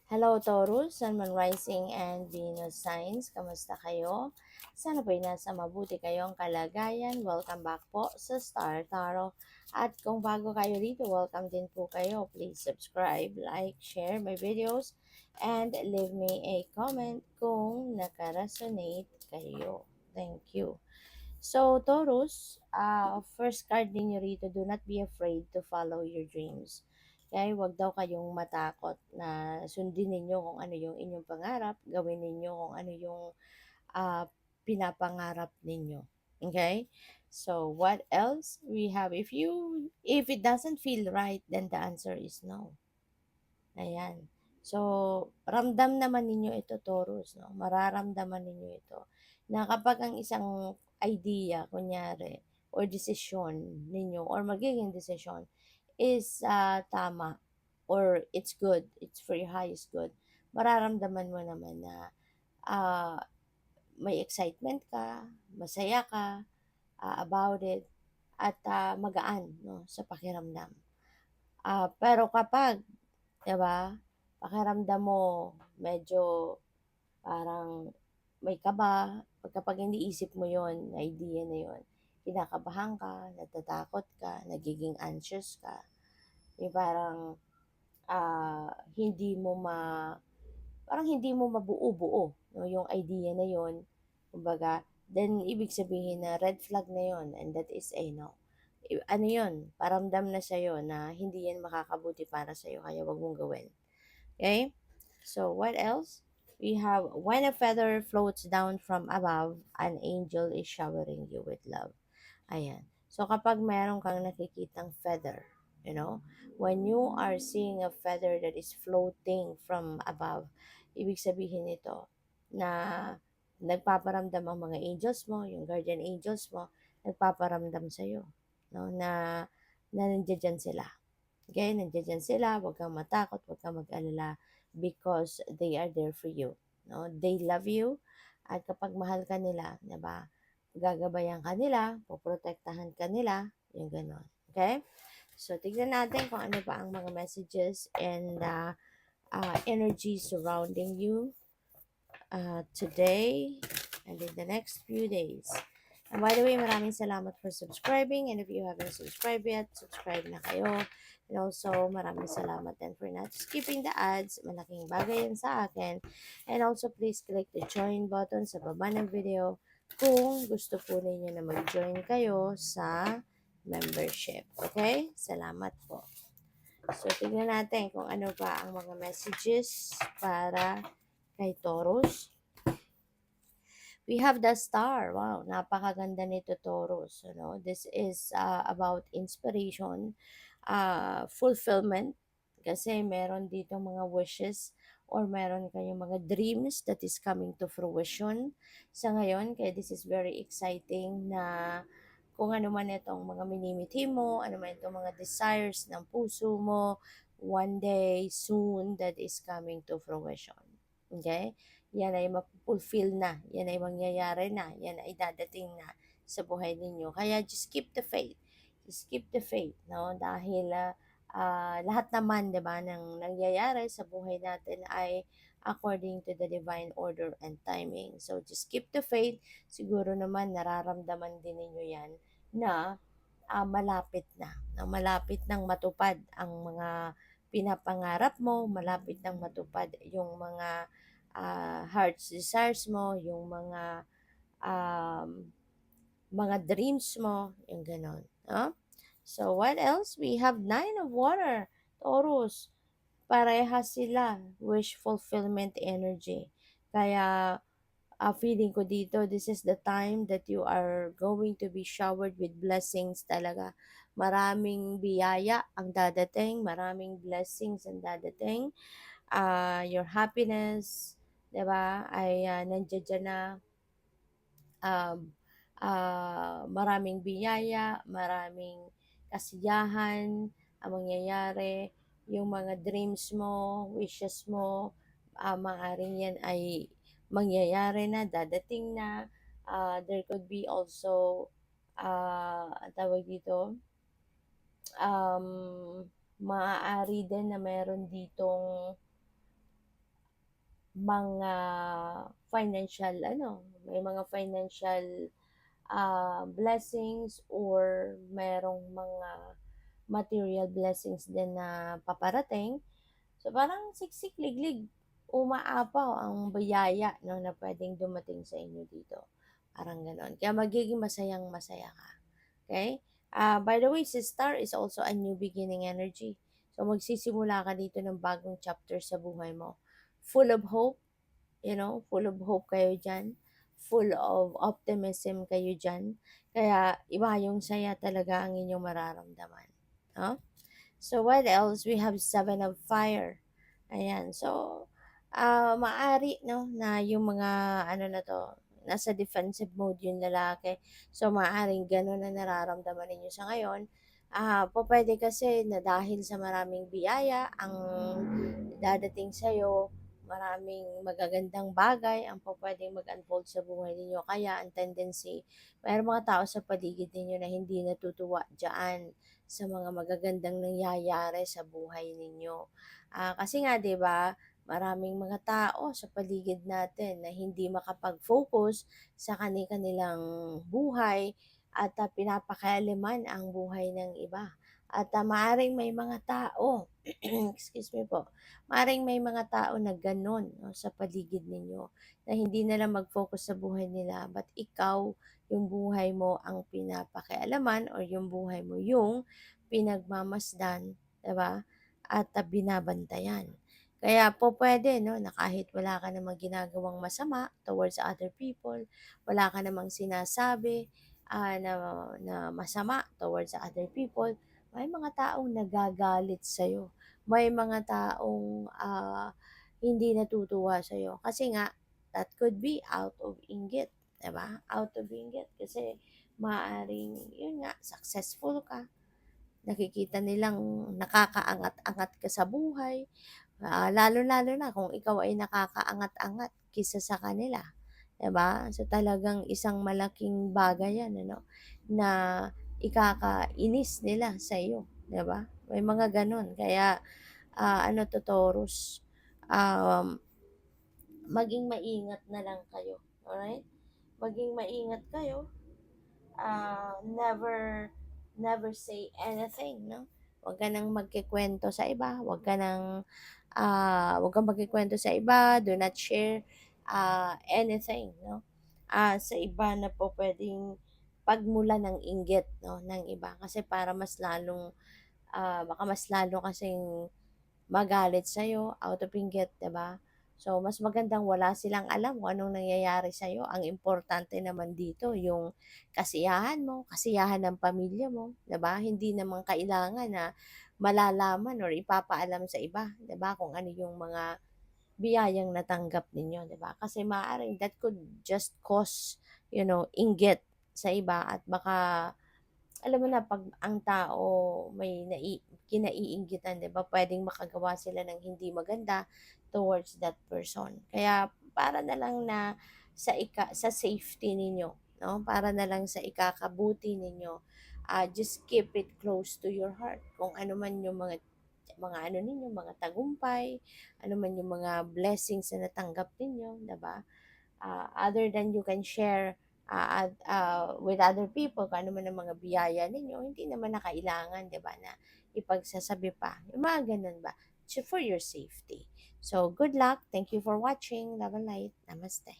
Hello Taurus, Sun, Moon Rising and Venus signs. Kamusta kayo? Sana po'y nasa mabuti kayong kalagayan. Welcome back po sa Star Tarot. At kung bago kayo dito, welcome din po kayo. Please subscribe, like, share my videos, and leave me a comment kung nakaresonate kayo. Thank you. So, Taurus, first card ninyo rito, do not be afraid to follow your dreams. Okay, wag daw kayong matakot na sundin ninyo kung ano yung inyong pangarap, gawin ninyo kung ano yung ah, pinapangarap ninyo. Okay? So, what else we have? If it doesn't feel right, then the answer is no. Ayan. So, ramdam naman ninyo ito, Taurus, no? Mararamdaman ninyo ito. Na kapag ang isang idea, kunyari, or desisyon ninyo, or magiging desisyon, is tama, or it's good, it's for your highest good, mararamdaman mo naman na ah, may excitement ka, masaya ka about it, at magaan no, sa pakiramdam. Pero kapag 'di ba? Pakiramdam mo medyo parang may kaba, kapag iniisip mo 'yon, na idea na 'yon, kinakabahan ka, natatakot ka, nagiging anxious ka, yung parang hindi mo parang hindi mo mabuo-buo no, yung idea na 'yon. Kumbaga, then ibig sabihin na red flag na 'yon and that is a no. Ano 'yon, paramdam na sa'yo na hindi 'yan makakabuti para sa'yo kaya 'wag mong gawin. Okay? So, what else? We have, when a feather floats down from above, an angel is showering you with love. Ayan. So, kapag meron kang nakikitang feather, you know, when you are seeing a feather that is floating from above, ibig sabihin nito na nagpaparamdam ang mga angels mo, yung guardian angels mo, nagpaparamdam sa'yo, no, na nandiyan sila. Okay, nandiyan sila, huwag kang matakot, huwag kang mag-alala because they are there for you. No? They love you at kapag mahal ka nila, 'di ba? Gagabayan ka nila, poprotektahan ka nila, yung gano'n. Okay? So, tignan natin kung ano pa ang mga messages and energy surrounding you today and in the next few days. And by the way, maraming salamat for subscribing. And if you haven't subscribed yet, subscribe na kayo. And also, maraming salamat din for not skipping the ads. Malaking bagay yan sa akin. And also, please click the join button sa baba ng video kung gusto po ninyo na mag-join kayo sa membership. Okay? Salamat po. So, tignan natin kung ano pa ang mga messages para kay Taurus. We have the star. Wow, napakaganda nito, Taurus. This is about inspiration, fulfillment. Kasi meron dito mga wishes or meron kayong mga dreams that is coming to fruition sa ngayon. Kaya this is very exciting na kung ano man itong mga minimithi mo, ano man itong mga desires ng puso mo, one day, soon, that is coming to fruition. Okay? Yan ay mapupulfill na, yan ay mangyayari na, yan ay dadating na sa buhay ninyo. Kaya just keep the faith. Just keep the faith, no? Dahil lahat naman, 'di ba, ng nangyayari sa buhay natin ay according to the divine order and timing. So just keep the faith. Siguro naman nararamdaman din ninyo 'yan na malapit na, no? Malapit nang matupad ang mga pinapangarap mo, malapit nang matupad yung mga heart's desires mo, yung um, mga dreams mo, yung ganon. No? So, what else? We have Nine of Water, Taurus. Parehas sila, wish fulfillment energy. Kaya, feeling ko dito, this is the time that you are going to be showered with blessings talaga. Maraming biyaya ang dadating, maraming blessings ang dadating. Your happiness, 'di ba, ay nandiyan na. um, Maraming biyaya, maraming kasiyahan ang mangyayari, yung mga dreams mo, wishes mo, maaaring yan ay mangyayari na, dadating na. There could be also, ang tawag dito, um, maaari din na meron ditong mga financial may mga financial blessings or merong mga material blessings din na paparating. So parang siksik liglig, umaapaw ang biyaya no na pwedeng dumating sa inyo dito. Parang ganon. Kaya magiging masayang masaya ka. Okay? By the way, si Star is also a new beginning energy. So magsisimula ka dito ng bagong chapter sa buhay mo. Full of hope, full of hope kayo dyan. Full of optimism kayo dyan. Kaya iba yung saya talaga ang inyong mararamdaman. No? So what else? We have Seven of Fire. Ayan. So, maari, no, na yung mga, na to, nasa defensive mode yung lalaki. So, maaring gano'n na nararamdaman ninyo sa ngayon. Po pwede kasi na dahil sa maraming biyaya ang dadating sa'yo, maraming magagandang bagay ang po pwedeng mag-unfold sa buhay ninyo. Kaya ang tendency, mayroong mga tao sa paligid ninyo na hindi natutuwa dyan sa mga magagandang nangyayari sa buhay ninyo. Kasi nga 'di ba, maraming mga tao sa paligid natin na hindi makapag-focus sa kani-kanilang buhay at pinapakialaman ang buhay ng iba. At maaring may mga tao, excuse me po, maaring may mga tao na gano'n no, sa paligid ninyo na hindi na lang mag-focus sa buhay nila but ikaw yung buhay mo ang pinapakialaman or yung buhay mo yung pinagmamasdan, 'di ba? At binabantayan. Kaya po pwede no na kahit wala ka namang ginagawang masama towards other people, wala ka namang sinasabi na, na masama towards other people, may mga taong nagagalit sa'yo. May mga taong hindi natutuwa sa'yo. Kasi nga, that could be out of inggit. Diba? Out of inggit. Kasi maaring, yun nga, successful ka, nakikita nilang nakakaangat-angat ka sa buhay, lalo-lalo na kung ikaw ay nakakaangat-angat kaysa sa kanila, 'di ba? So talagang isang malaking bagay 'yan ano, na ikakainis nila sa iyo, 'di ba? May mga gano'n kaya Taurus, um, maging maingat na lang kayo, alright? Maging maingat kayo, never never say anything, no? Huwag ka nang magkikwento sa iba, huwag kang magkikwento sa iba, do not share anything, no? Sa iba na po pwedeng pagmula ng inggit, no, ng iba kasi para mas lalong baka mas lalo kasing magalit sa'yo out of inggit, 'di ba? So, mas magandang wala silang alam kung anong nangyayari sa'yo. Ang importante naman dito yung kasiyahan mo, kasiyahan ng pamilya mo, 'di ba? Hindi naman kailangan na malalaman or ipapaalam sa iba, 'di ba? Kung ano yung mga biyayang natanggap ninyo, 'di ba? Kasi maaaring that could just cause, inggit sa iba at baka alam mo na 'pag ang tao may kinaiinggitan 'di ba, puwedeng makagawa sila ng hindi maganda towards that person. Kaya para na lang na sa safety ninyo 'no, para na lang sa ikakabuti ninyo, just keep it close to your heart. Kung ano man yung mga ano ninyo, mga tagumpay, ano man yung mga blessings na natanggap ninyo, 'di ba? Other than you can share with other people kung ano man ang mga biyaya ninyo, hindi naman na kailangan, di ba, na ipagsasabi pa. Yung mga ganun ba? For your safety. So, good luck. Thank you for watching. Love and light. Namaste.